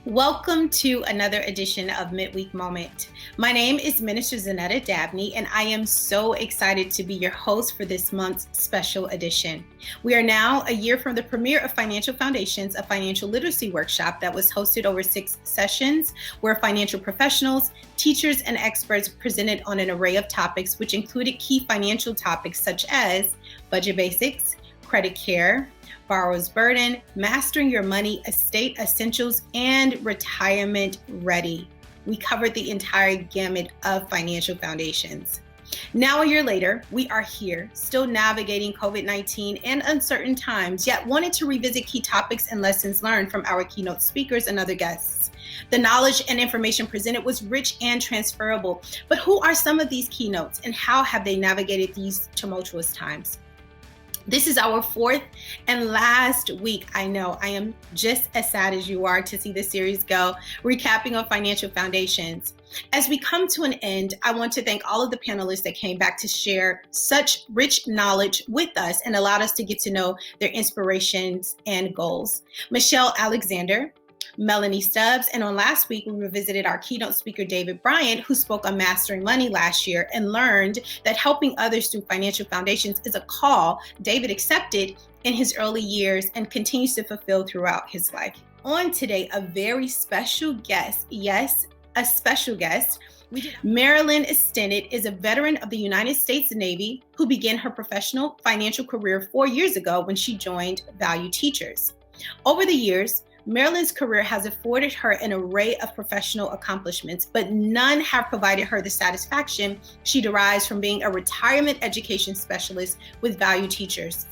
Welcome to another edition of Midweek Moment. My name is Minister Zaneta Dabney, and I am so excited to be your host for this month's special edition. We are now a year from the premiere of Financial Foundations, a financial literacy workshop that was hosted over 6 sessions, where financial professionals, teachers, and experts presented on an array of topics, which included key financial topics such as budget basics, credit care, borrower's burden, mastering your money, estate essentials, and retirement ready. We covered the entire gamut of financial foundations. Now, a year later, we are here, still navigating COVID-19 and uncertain times, yet wanted to revisit key topics and lessons learned from our keynote speakers and other guests. The knowledge and information presented was rich and transferable, but who are some of these keynotes and how have they navigated these tumultuous times? This is our 4th and last week. I know I am just as sad as you are to see the series go, recapping on financial foundations. As we come to an end, I want to thank all of the panelists that came back to share such rich knowledge with us and allowed us to get to know their inspirations and goals. Michelle Alexander, Melanie Stubbs, and on last week, we revisited our keynote speaker, David Bryant, who spoke on mastering money last year and learned that helping others through financial foundations is a call David accepted in his early years and continues to fulfill throughout his life. On today, a very special guest. Yes, a special guest. Marilyn Stennett is a veteran of the United States Navy who began her professional financial career 4 years ago when she joined Value Teachers. Over the years, Marilyn's career has afforded her an array of professional accomplishments, but none have provided her the satisfaction she derives from being a retirement education specialist with Value Teachers.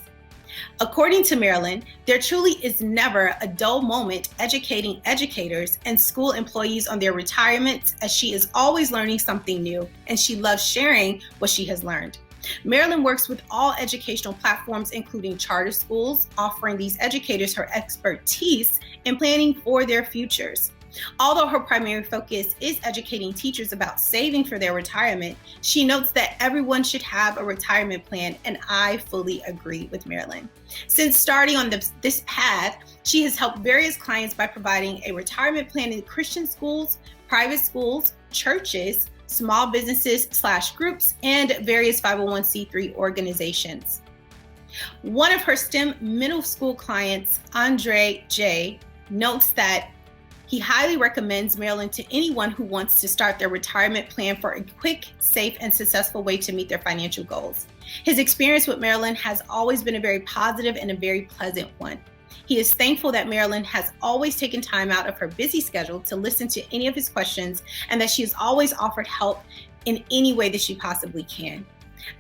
According to Marilyn, there truly is never a dull moment educating educators and school employees on their retirements, as she is always learning something new, and she loves sharing what she has learned. Marilyn works with all educational platforms, including charter schools, offering these educators her expertise in planning for their futures. Although her primary focus is educating teachers about saving for their retirement, she notes that everyone should have a retirement plan, and I fully agree with Marilyn. Since starting on this path, she has helped various clients by providing a retirement plan in Christian schools, private schools, churches, small businesses/groups, and various 501c3 organizations. One of her STEM middle school clients, Andre J., notes that he highly recommends Marilyn to anyone who wants to start their retirement plan for a quick, safe, and successful way to meet their financial goals. His experience with Marilyn has always been a very positive and a very pleasant one. He is thankful that Marilyn has always taken time out of her busy schedule to listen to any of his questions and that she has always offered help in any way that she possibly can.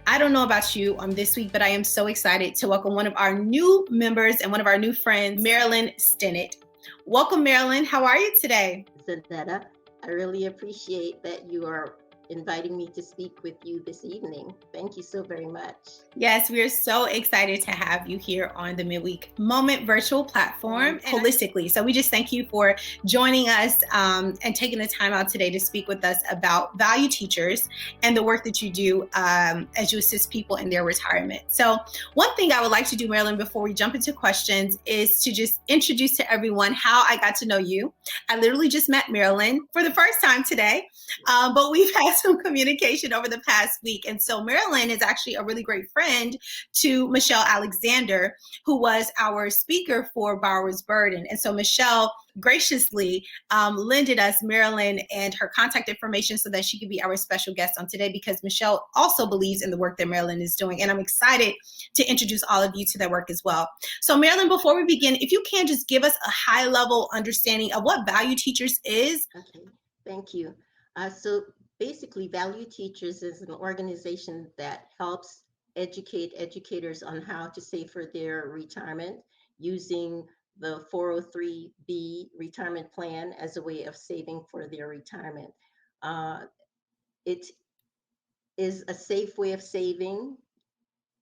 I don't know about you on this week, but I am so excited to welcome one of our new members and one of our new friends, Marilyn Stennett. Welcome, Marilyn. How are you today? Zaneta, I really appreciate that you are inviting me to speak with you this evening. Thank you so very much. Yes, we are so excited to have you here on the Midweek Moment virtual platform holistically. So we just thank you for joining us and taking the time out today to speak with us about value teachers and the work that you do as you assist people in their retirement. So one thing I would like to do, Marilyn, before we jump into questions is to just introduce to everyone how I got to know you. I literally just met Marilyn for the first time today, but we've had some communication over the past week. And so Marilyn is actually a really great friend to Michelle Alexander, who was our speaker for Borrower's Burden. And so Michelle graciously lended us Marilyn and her contact information so that she could be our special guest on today, because Michelle also believes in the work that Marilyn is doing. And I'm excited to introduce all of you to that work as well. So Marilyn, before we begin, if you can just give us a high level understanding of what Value Teachers is. Okay, thank you. So basically, Value Teachers is an organization that helps educate educators on how to save for their retirement using the 403B retirement plan as a way of saving for their retirement. It is a safe way of saving,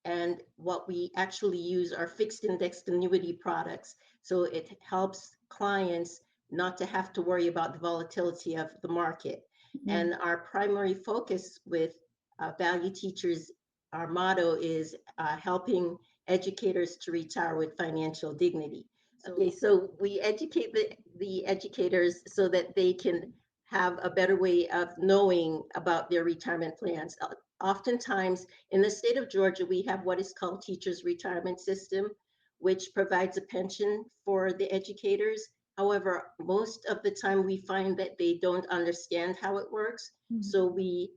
and what we actually use are fixed indexed annuity products. So it helps clients not to have to worry about the volatility of the market. Mm-hmm. And our primary focus with Value Teachers, our motto is helping educators to retire with financial dignity. Okay, so we educate the educators so that they can have a better way of knowing about their retirement plans. Oftentimes in the state of Georgia, we have what is called Teachers Retirement System, which provides a pension for the educators. However, most of the time we find that they don't understand how it works. Mm-hmm. So we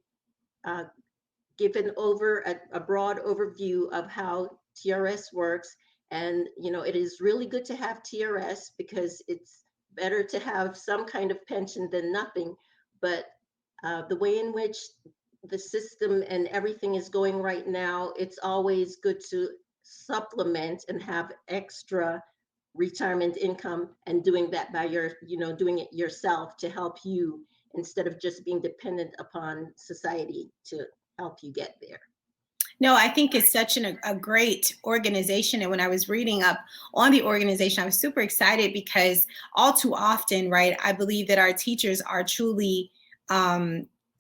give a broad overview of how TRS works. And, it is really good to have TRS because it's better to have some kind of pension than nothing. But the way in which the system and everything is going right now, it's always good to supplement and have extra retirement income, and doing that by doing it yourself to help you instead of just being dependent upon society to help you get there. No, I think it's such a great organization. And when I was reading up on the organization, I was super excited because all too often, right, I believe that our teachers are truly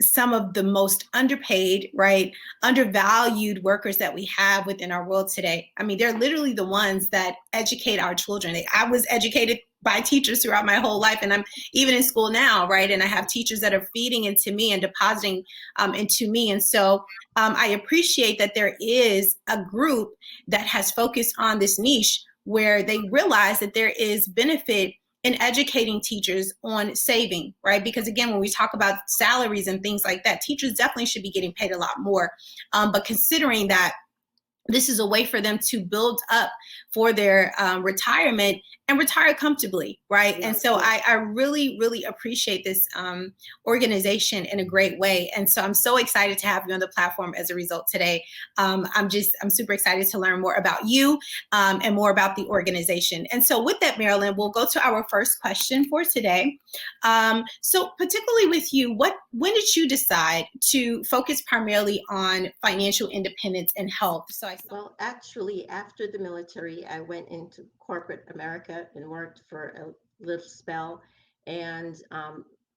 some of the most underpaid, right, undervalued workers that we have within our world today. I mean, they're literally the ones that educate our children. I was educated by teachers throughout my whole life, and I'm even in school now, right? And I have teachers that are feeding into me and depositing into me. And so I appreciate that there is a group that has focused on this niche where they realize that there is benefit in educating teachers on saving, right? Because again, when we talk about salaries and things like that, teachers definitely should be getting paid a lot more. But considering that this is a way for them to build up for their retirement and retire comfortably, right? Yeah, and so I really, really appreciate this organization in a great way. And so I'm so excited to have you on the platform as a result today. I'm super excited to learn more about you and more about the organization. And so with that, Marilyn, we'll go to our first question for today. So particularly with you, when did you decide to focus primarily on financial independence and health? Well, actually, after the military, I went into corporate America and worked for a little spell. And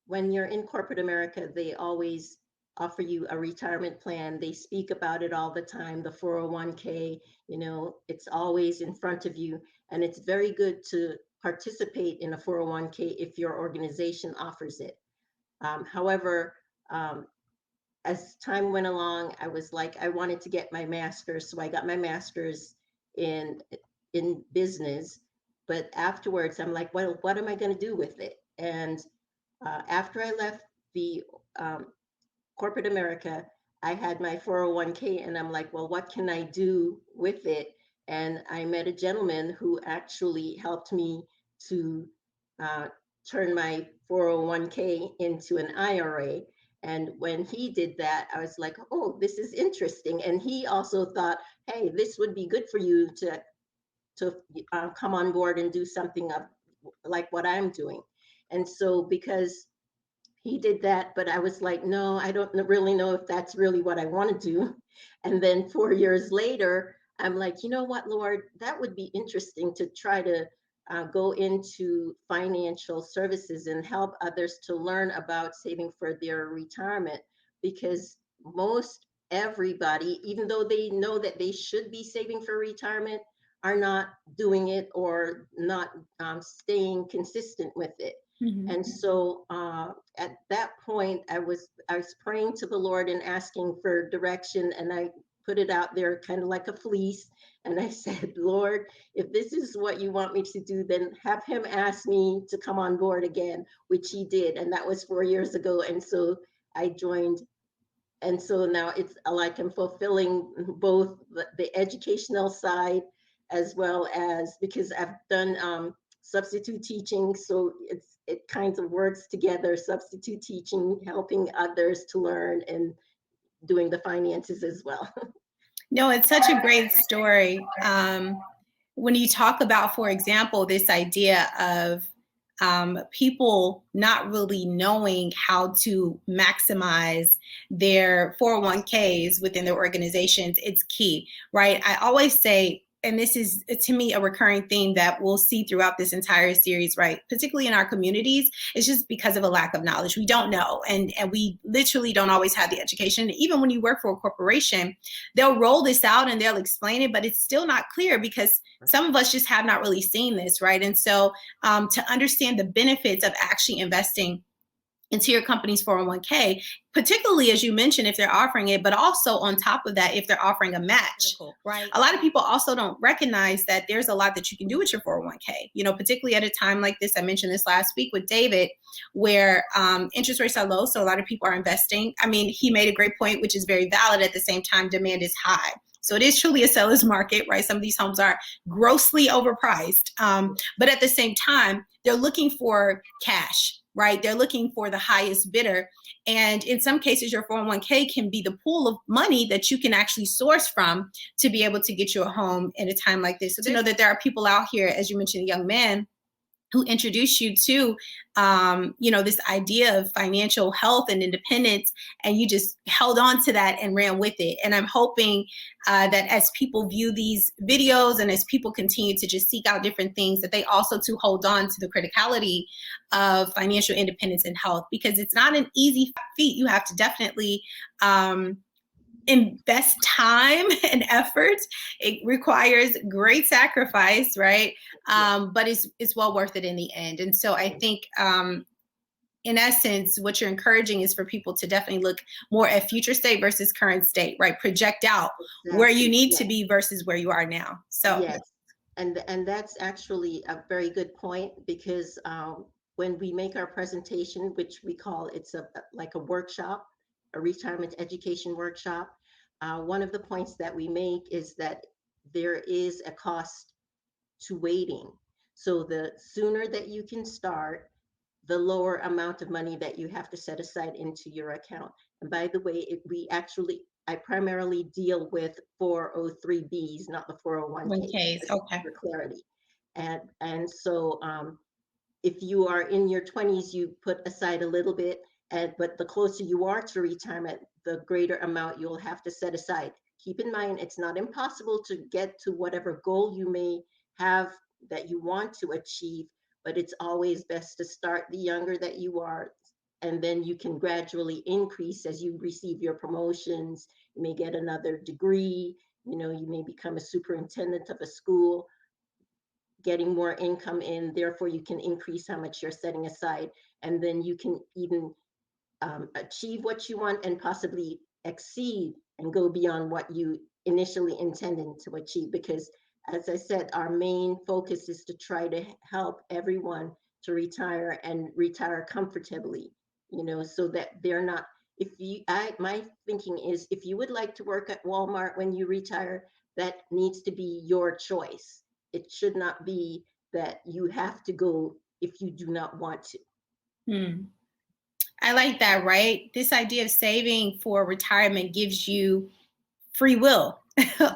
when you're in corporate America, they always offer you a retirement plan. They speak about it all the time, the 401k, it's always in front of you. And it's very good to participate in a 401k if your organization offers it. However, as time went along, I was like, I wanted to get my master's. So I got my master's in business. But afterwards, I'm like, well, what am I going to do with it? And after I left the corporate America, I had my 401k, and I'm like, well, what can I do with it? And I met a gentleman who actually helped me to turn my 401k into an IRA. And when he did that, I was like, oh, this is interesting. And he also thought, hey, this would be good for you to come on board and do something like what I'm doing. And so because he did that, but I was like, no, I don't really know if that's really what I want to do. And then 4 years later, I'm like, you know what, Lord, that would be interesting to try to go into financial services and help others to learn about saving for their retirement, because most everybody, even though they know that they should be saving for retirement, are not doing it or not staying consistent with it. Mhm. And so at that point, I was praying to the Lord and asking for direction, and I put it out there kind of like a fleece. And I said, Lord, if this is what you want me to do, then have him ask me to come on board again, which he did. And that was 4 years ago. And so I joined. And so now it's like I'm fulfilling both the educational side, as well as, because I've done substitute teaching. So it kind of works together, substitute teaching, helping others to learn, and doing the finances as well. No, it's such a great story. When you talk about, for example, this idea of people not really knowing how to maximize their 401ks within their organizations, it's key, right? I always say, and this is to me a recurring theme that we'll see throughout this entire series, right? Particularly in our communities, it's just because of a lack of knowledge. We don't know, and we literally don't always have the education. Even when you work for a corporation, they'll roll this out and they'll explain it, but it's still not clear because some of us just have not really seen this, right? And so to understand the benefits of actually investing into your company's 401k, particularly as you mentioned, if they're offering it, but also on top of that, if they're offering a match, right? A lot of people also don't recognize that there's a lot that you can do with your 401k, you know, particularly at a time like this. I mentioned this last week with David, where interest rates are low. So a lot of people are investing. I mean, he made a great point, which is very valid. At the same time, demand is high. So it is truly a seller's market, right? Some of these homes are grossly overpriced. But at the same time, they're looking for cash, right? They're looking for the highest bidder. And in some cases, your 401k can be the pool of money that you can actually source from to be able to get you a home in a time like this. So to know that there are people out here, as you mentioned, a young man, who introduced you to, this idea of financial health and independence, and you just held on to that and ran with it. And I'm hoping that as people view these videos and as people continue to just seek out different things, that they also to hold on to the criticality of financial independence and health, because it's not an easy feat. You have to definitely invest time and effort. It requires great sacrifice, right? But it's well worth it in the end. And so I think in essence, what you're encouraging is for people to definitely look more at future state versus current state, right? Project out where you need to be versus where you are now. So yes, and that's actually a very good point, because when we make our presentation, which we call like a workshop, a retirement education workshop, one of the points that we make is that there is a cost to waiting. So the sooner that you can start, the lower amount of money that you have to set aside into your account. And by the way, I primarily deal with 403Bs, not the 401Ks, okay. for clarity. And so if you are in your 20s, you put aside a little bit, but the closer you are to retirement, the greater amount you'll have to set aside. Keep in mind, it's not impossible to get to whatever goal you may have that you want to achieve, but it's always best to start the younger that you are, and then you can gradually increase as you receive your promotions. You may get another degree, you may become a superintendent of a school, getting more income in, therefore you can increase how much you're setting aside, and then you can even achieve what you want and possibly exceed and go beyond what you initially intended to achieve. Because as I said, our main focus is to try to help everyone to retire and retire comfortably, so that they're not, my thinking is, if you would like to work at Walmart when you retire, that needs to be your choice. It should not be that you have to go if you do not want to. I like that, right? This idea of saving for retirement gives you free will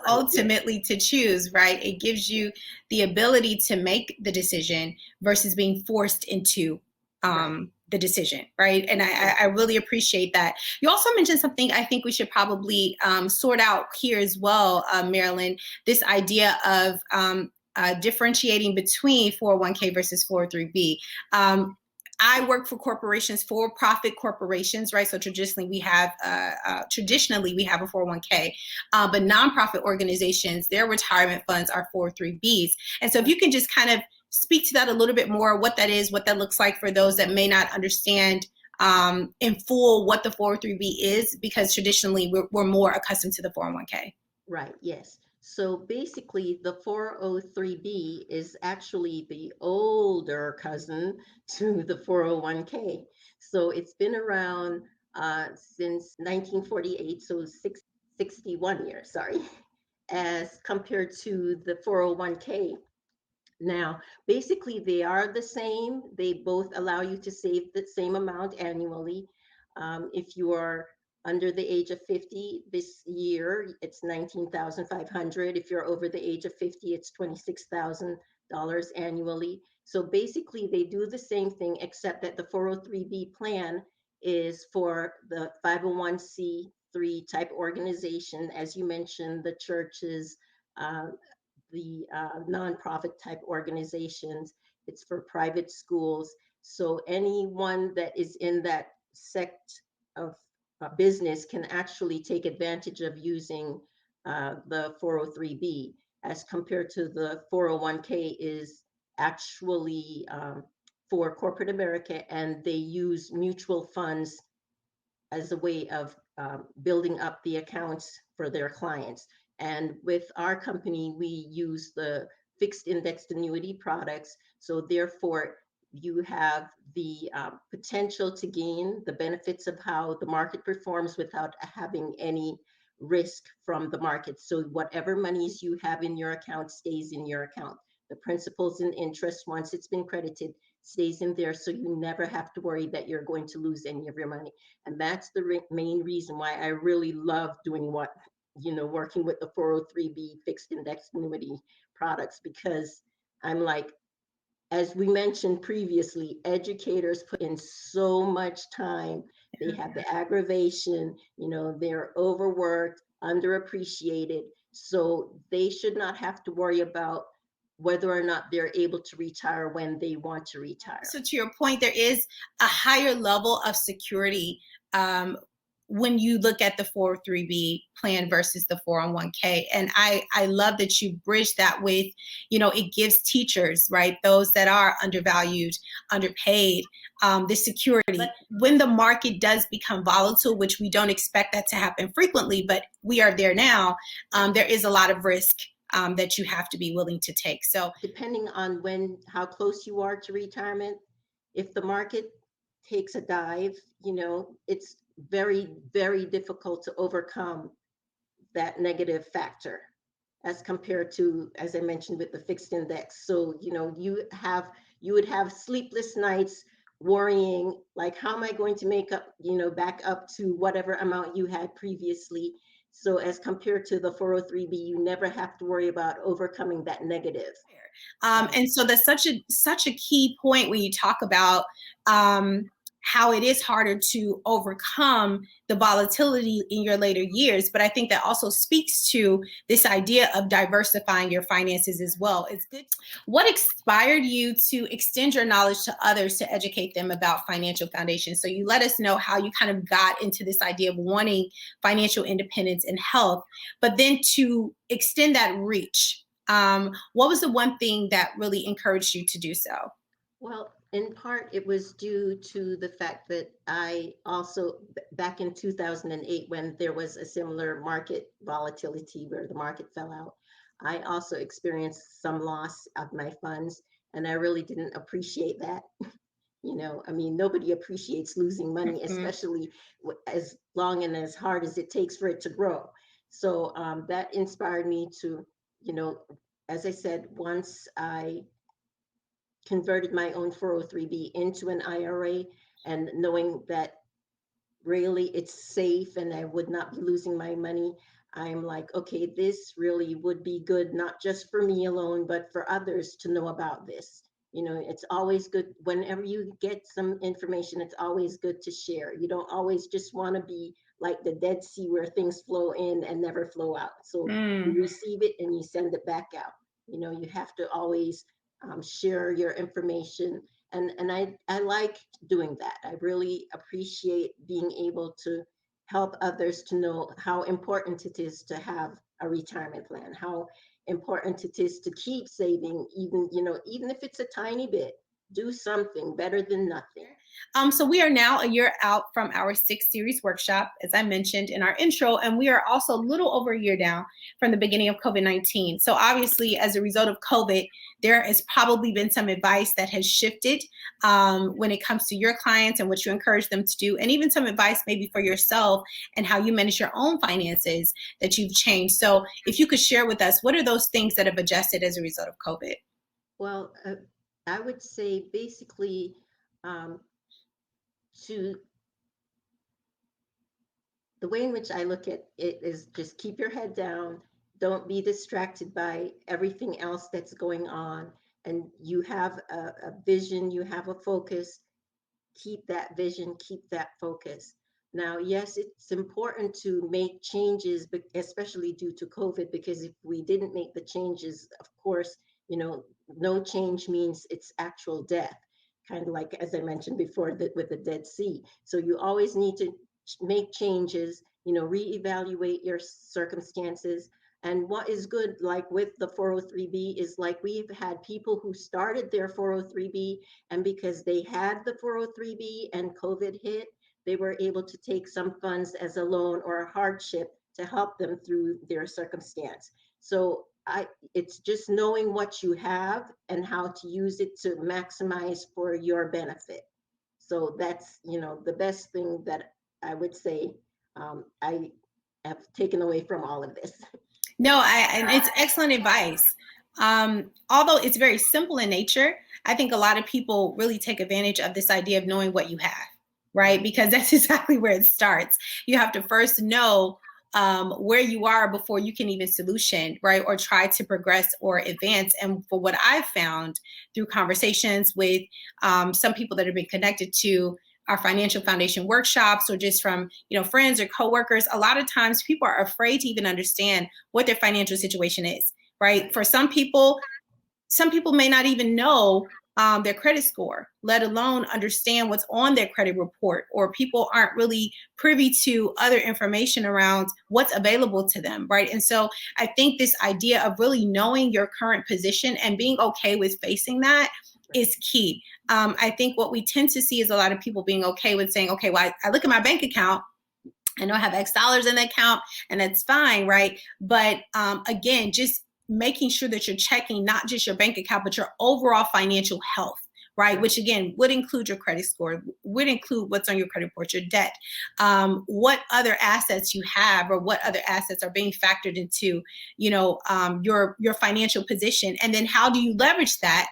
ultimately to choose, right? It gives you the ability to make the decision versus being forced into the decision, right? And I really appreciate that. You also mentioned something I think we should probably sort out here as well, Marilyn, this idea of differentiating between 401k versus 403b. I work for corporations, for-profit corporations, right? So traditionally we have a 401k, but nonprofit organizations, their retirement funds are 403bs. And so if you can just kind of speak to that a little bit more, what that is, what that looks like for those that may not understand in full what the 403b is, because traditionally we're more accustomed to the 401k. Right, yes. So basically, the 403b is actually the older cousin to the 401k. So it's been around since 1948, so 61 years, sorry, as compared to the 401k. Now, basically, they are the same. They both allow you to save the same amount annually. If you are under the age of 50 this year, it's 19,500. If you're over the age of 50, it's $26,000 annually. So basically, they do the same thing, except that the 403b plan is for the 501c3 type organization, as you mentioned, the churches, the nonprofit type organizations. It's for private schools. So anyone that is in that sect of business can actually take advantage of using the 403b, as compared to the 401k is actually for corporate America, and they use mutual funds as a way of building up the accounts for their clients. And with our company, we use the fixed indexed annuity products. So therefore, you have the potential to gain the benefits of how the market performs without having any risk from the market. So whatever monies you have in your account stays in your account. The principals and interest, once it's been credited, stays in there, so you never have to worry that you're going to lose any of your money. And that's the main reason why I really love doing working with the 403b fixed index annuity products, because I'm like, as we mentioned previously, educators put in so much time. They have the aggravation, they're overworked, underappreciated. So they should not have to worry about whether or not they're able to retire when they want to retire. So to your point, there is a higher level of security when you look at the 403b plan versus the 401k. And I love that you bridge that with, it gives teachers, right, those that are undervalued, underpaid, the security. But when the market does become volatile, which we don't expect that to happen frequently, but we are there now, there is a lot of risk that you have to be willing to take. So depending on how close you are to retirement, if the market takes a dive, it's very, very difficult to overcome that negative factor as compared to, as I mentioned, with the fixed index. So, you would have sleepless nights worrying, like, how am I going to make up, back up to whatever amount you had previously. So as compared to the 403b, you never have to worry about overcoming that negative. And so that's such a key point when you talk about how it is harder to overcome the volatility in your later years. But I think that also speaks to this idea of diversifying your finances as well. It's good. What inspired you to extend your knowledge to others to educate them about financial foundations? So you let us know how you kind of got into this idea of wanting financial independence and health, but then to extend that reach. What was the one thing that really encouraged you to do so? Well, in part, it was due to the fact that I also, back in 2008, when there was a similar market volatility where the market fell out, I also experienced some loss of my funds, and I really didn't appreciate that. Nobody appreciates losing money, especially as long and as hard as it takes for it to grow. So that inspired me to, as I said, once I converted my own 403b into an IRA, and knowing that really it's safe and I would not be losing my money, I'm like, okay, this really would be good, not just for me alone, but for others to know about this. It's always good whenever you get some information, it's always good to share. You don't always just want to be like the Dead Sea where things flow in and never flow out. So you receive it and you send it back out. You have to always share your information. And I like doing that. I really appreciate being able to help others to know how important it is to have a retirement plan, how important it is to keep saving, even if it's a tiny bit. Do something better than nothing. So we are now a year out from our 6 series workshop, as I mentioned in our intro, and we are also a little over a year down from the beginning of COVID-19. So obviously, as a result of COVID, there has probably been some advice that has shifted when it comes to your clients and what you encourage them to do, and even some advice maybe for yourself and how you manage your own finances that you've changed. So if you could share with us, what are those things that have adjusted as a result of COVID? Well, I would say basically to the way in which I look at it is just keep your head down. Don't be distracted by everything else that's going on. And you have a vision, you have a focus. Keep that vision, keep that focus. Now, yes, it's important to make changes, but especially due to COVID, because if we didn't make the changes, of course, no change means it's actual death. Kind of like, as I mentioned before, with the Dead Sea. So you always need to make changes, reevaluate your circumstances. And what is good, like with the 403B, is like we've had people who started their 403B, and because they had the 403B and COVID hit, they were able to take some funds as a loan or a hardship to help them through their circumstance. So it's just knowing what you have and how to use it to maximize for your benefit. So that's, the best thing that I would say I have taken away from all of this. No, and it's excellent advice. Although it's very simple in nature, I think a lot of people really take advantage of this idea of knowing what you have, right? Because that's exactly where it starts. You have to first know where you are before you can even solution, right? Or try to progress or advance. And for what I've found through conversations with some people that have been connected to our financial foundation workshops, or just from friends or coworkers, a lot of times people are afraid to even understand what their financial situation is, right? For some people may not even know their credit score, let alone understand what's on their credit report, or people aren't really privy to other information around what's available to them, right? And so I think this idea of really knowing your current position and being okay with facing that is key. I think what we tend to see is a lot of people being okay with saying, okay, well, I look at my bank account, I know I have X dollars in the account, and that's fine, right? But again, just making sure that you're checking not just your bank account, but your overall financial health, right? Which again would include your credit score, would include what's on your credit report, your debt, what other assets you have, or what other assets are being factored into, your financial position, and then how do you leverage that,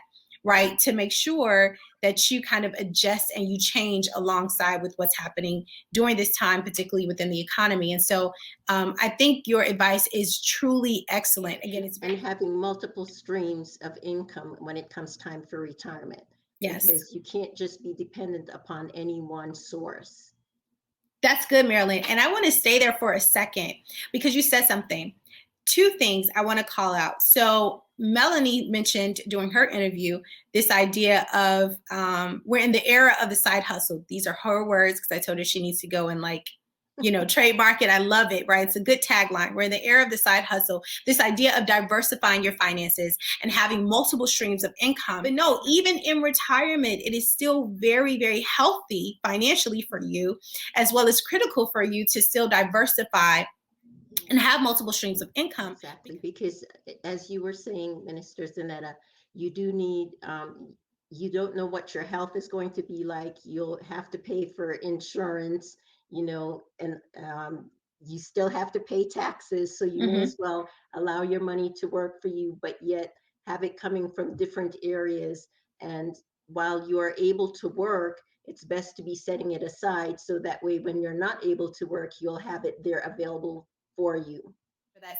right, to make sure that you kind of adjust and you change alongside with what's happening during this time, particularly within the economy. And so I think your advice is truly excellent. Again, it's and having multiple streams of income when it comes time for retirement. Yes. Because you can't just be dependent upon any one source. That's good, Marilyn. And I want to stay there for a second because you said something. Two things I want to call out. So Melanie mentioned during her interview this idea of we're in the era of the side hustle. These are her words because I told her she needs to go and trademark it. I love it, right? It's a good tagline. We're in the era of the side hustle. This idea of diversifying your finances and having multiple streams of income. But no, even in retirement, it is still very, very healthy financially for you, as well as critical for you to still diversify and have multiple streams of income. Exactly, because as you were saying, Minister Zaneta, you do need, you don't know what your health is going to be like. You'll have to pay for insurance, and you still have to pay taxes. So you may as well allow your money to work for you, but yet have it coming from different areas. And while you are able to work, it's best to be setting it aside so that way when you're not able to work, you'll have it there available for you.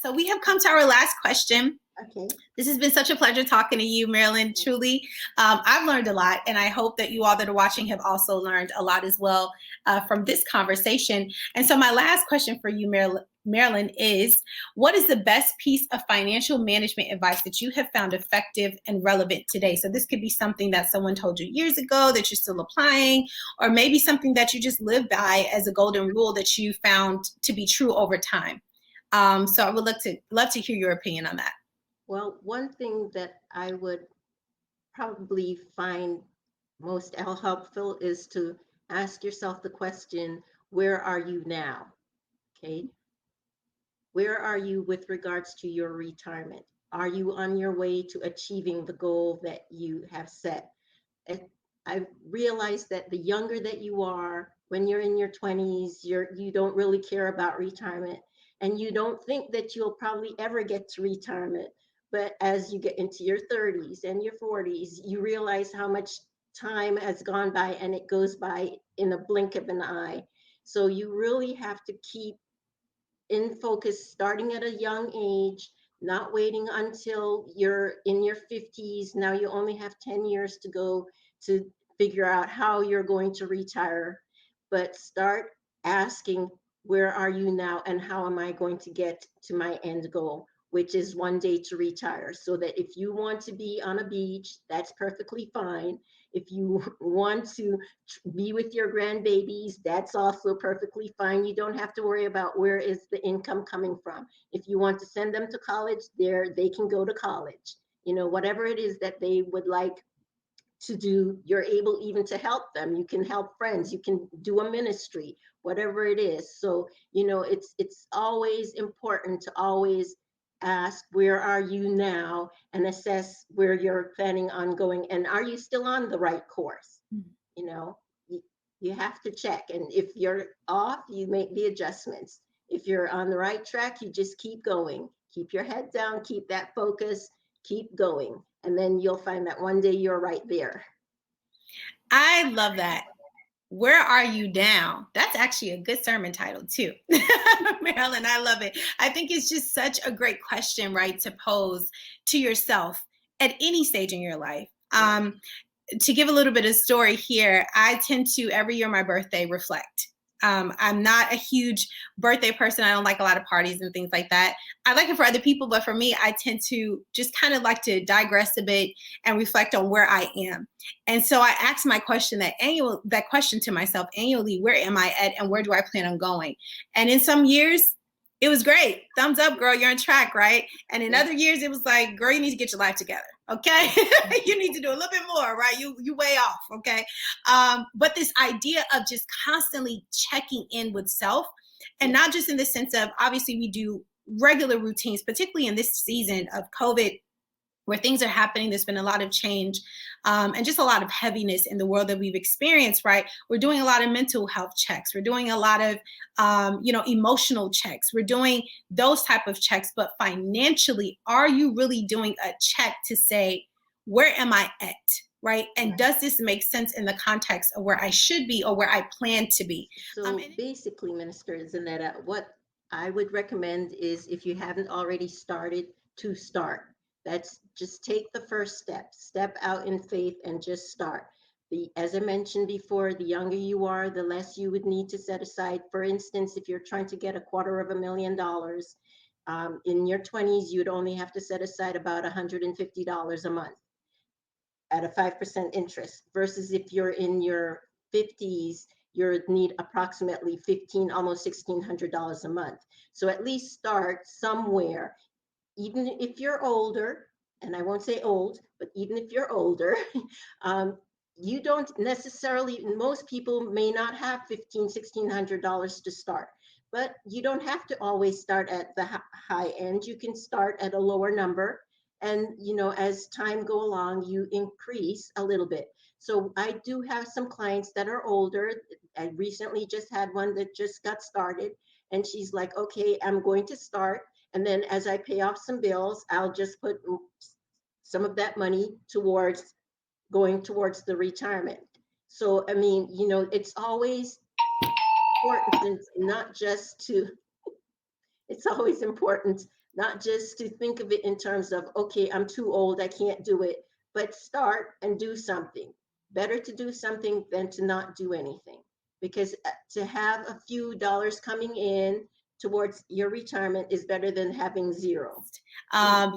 So we have come to our last question. Okay. This has been such a pleasure talking to you, Marilyn. Truly, I've learned a lot, and I hope that you all that are watching have also learned a lot as well from this conversation. And so my last question for you, Marilyn, is what is the best piece of financial management advice that you have found effective and relevant today? So this could be something that someone told you years ago that you're still applying, or maybe something that you just live by as a golden rule that you found to be true over time. So I would love to hear your opinion on that. Well, one thing that I would probably find most helpful is to ask yourself the question, where are you now? Okay. Where are you with regards to your retirement? Are you on your way to achieving the goal that you have set? And I realized that the younger that you are, when you're in your 20s, you don't really care about retirement, and you don't think that you'll probably ever get to retirement. But as you get into your 30s and your 40s, you realize how much time has gone by, and it goes by in a blink of an eye. So you really have to keep in focus starting at a young age, not waiting until you're in your 50s. Now you only have 10 years to go to figure out how you're going to retire, but start asking, where are you now and how am I going to get to my end goal, which is one day to retire. So that if you want to be on a beach, that's perfectly fine. If you want to be with your grandbabies, that's also perfectly fine. You don't have to worry about where is the income coming from. If you want to send them to college, they can go to college. You know, whatever it is that they would like to do, you're able even to help them. You can help friends, you can do a ministry, whatever it is. So, you know, it's always important to always ask, where are you now, and assess where you're planning on going, and are you still on the right course. You know, you have to check, and if you're off, you make the adjustments. If you're on the right track, you just keep going, keep your head down, keep that focus, keep going, and then you'll find that one day you're right there. I love that. Where are you now? That's actually a good sermon title too. Marilyn, I love it. I think it's just such a great question, right, to pose to yourself at any stage in your life. To give a little bit of story here, I tend to every year my birthday reflect. I'm not a huge birthday person. I don't like a lot of parties and things like that. I like it for other people, but for me, I tend to just kind of like to digress a bit and reflect on where I am. And so I ask that question to myself annually, where am I at and where do I plan on going? And in some years, it was great. Thumbs up, girl, you're on track, right? And in other years, it was like, girl, you need to get your life together. Okay. You need to do a little bit more, right? You way off. Okay. But this idea of just constantly checking in with self, and not just in the sense of, obviously we do regular routines, particularly in this season of COVID, where things are happening. There's been a lot of change and just a lot of heaviness in the world that we've experienced, right? We're doing a lot of mental health checks. We're doing a lot of, emotional checks. We're doing those type of checks. But financially, are you really doing a check to say, where am I at? Right? And does this make sense in the context of where I should be or where I plan to be? So basically, Minister Zaneta, what I would recommend is, if you haven't already started, to start. That's just take the first step out in faith and just start. As I mentioned before, the younger you are, the less you would need to set aside. For instance, if you're trying to get $250,000, in your 20s, you'd only have to set aside about $150 a month at a 5% interest, versus if you're in your 50s, you need approximately almost $1,600 a month. So at least start somewhere. Even if you're older, and I won't say old, but even if you're older, you don't necessarily, most people may not have $1,600 to start, but you don't have to always start at the high end. You can start at a lower number. And, you know, as time go along, you increase a little bit. So I do have some clients that are older. I recently just had one that just got started, and she's like, okay, I'm going to start. And then as I pay off some bills, I'll just put some of that money towards going towards the retirement. So, I mean, you know, it's always important not just to, it's always important not just to think of it in terms of, okay, I'm too old, I can't do it, but start and do something. Better to do something than to not do anything, because to have a few dollars coming in towards your retirement is better than having zero.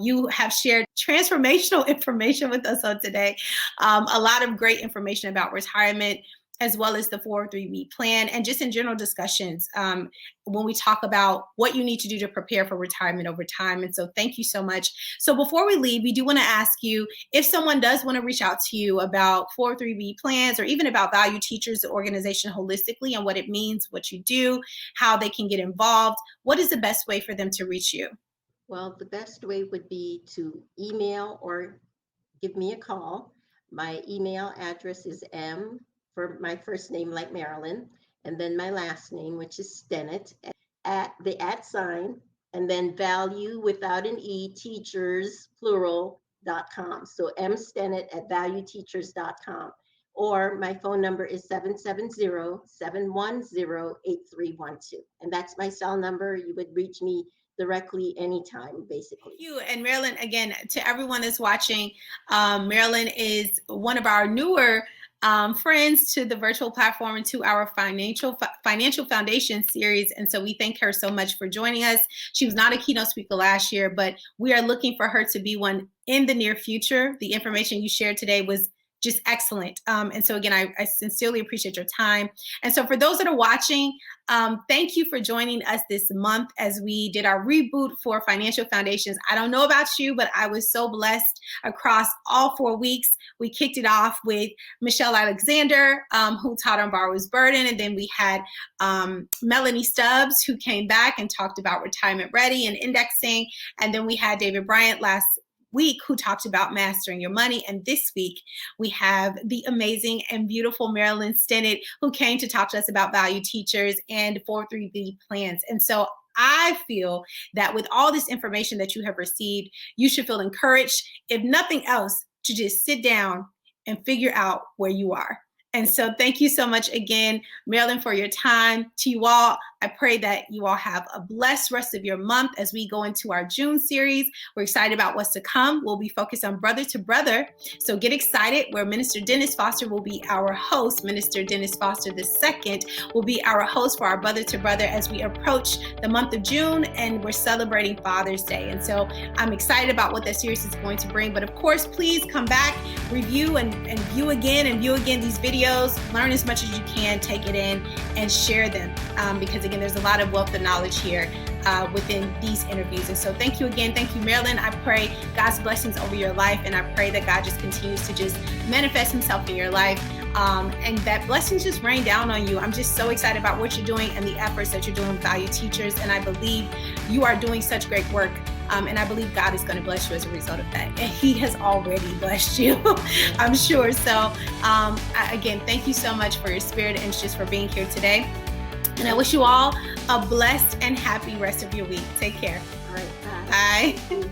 You have shared transformational information with us on today. A lot of great information about retirement, as well as the 403B plan, and just in general discussions when we talk about what you need to do to prepare for retirement over time. And so thank you so much. So before we leave, we do want to ask you, if someone does want to reach out to you about 403B plans, or even about Value Teachers, the organization holistically, and what it means, what you do, how they can get involved, what is the best way for them to reach you? Well, the best way would be to email or give me a call. My email address is M for my first name, like Marilyn, and then my last name, which is Stennett, at the @ and then value without an E, teachers, plural.com. So mstennett@valueteachers.com. Or my phone number is 770-710-8312. And that's my cell number. You would reach me directly anytime, basically. Thank you. And Marilyn, again, to everyone that's watching, Marilyn is one of our newer friends to the virtual platform and to our financial foundation series. And so we thank her so much for joining us. She was not a keynote speaker last year, but we are looking for her to be one in the near future. The information you shared today was just excellent. And so again, I sincerely appreciate your time. And so for those that are watching, thank you for joining us this month as we did our reboot for financial foundations. I don't know about you, but I was so blessed across all 4 weeks. We kicked it off with Michelle Alexander, who taught on Borrower's Burden. And then we had Melanie Stubbs, who came back and talked about retirement ready and indexing. And then we had David Bryant last week, who talked about mastering your money. And this week we have the amazing and beautiful Marilyn Stennett, who came to talk to us about Value Teachers and 403B plans. And so I feel that with all this information that you have received, you should feel encouraged, if nothing else, to just sit down and figure out where you are. And so thank you so much again, Marilyn, for your time. To you all, I pray that you all have a blessed rest of your month as we go into our June series. We're excited about what's to come. We'll be focused on brother to brother. So get excited, where Minister Dennis Foster will be our host. Minister Dennis Foster II will be our host for our brother to brother as we approach the month of June, and we're celebrating Father's Day. And so I'm excited about what that series is going to bring. But of course, please come back, review and view again these videos. Learn as much as you can, take it in, and share them. Because again, there's a lot of wealth of knowledge here within these interviews. And so thank you again. Thank you, Marilyn. I pray God's blessings over your life. And I pray that God just continues to just manifest himself in your life. And that blessings just rain down on you. I'm just so excited about what you're doing and the efforts that you're doing with Value Teachers. And I believe you are doing such great work. And I believe God is going to bless you as a result of that. And he has already blessed you, I'm sure. So again, thank you so much for your spirit and just for being here today. And I wish you all a blessed and happy rest of your week. Take care. All right. Bye. Bye.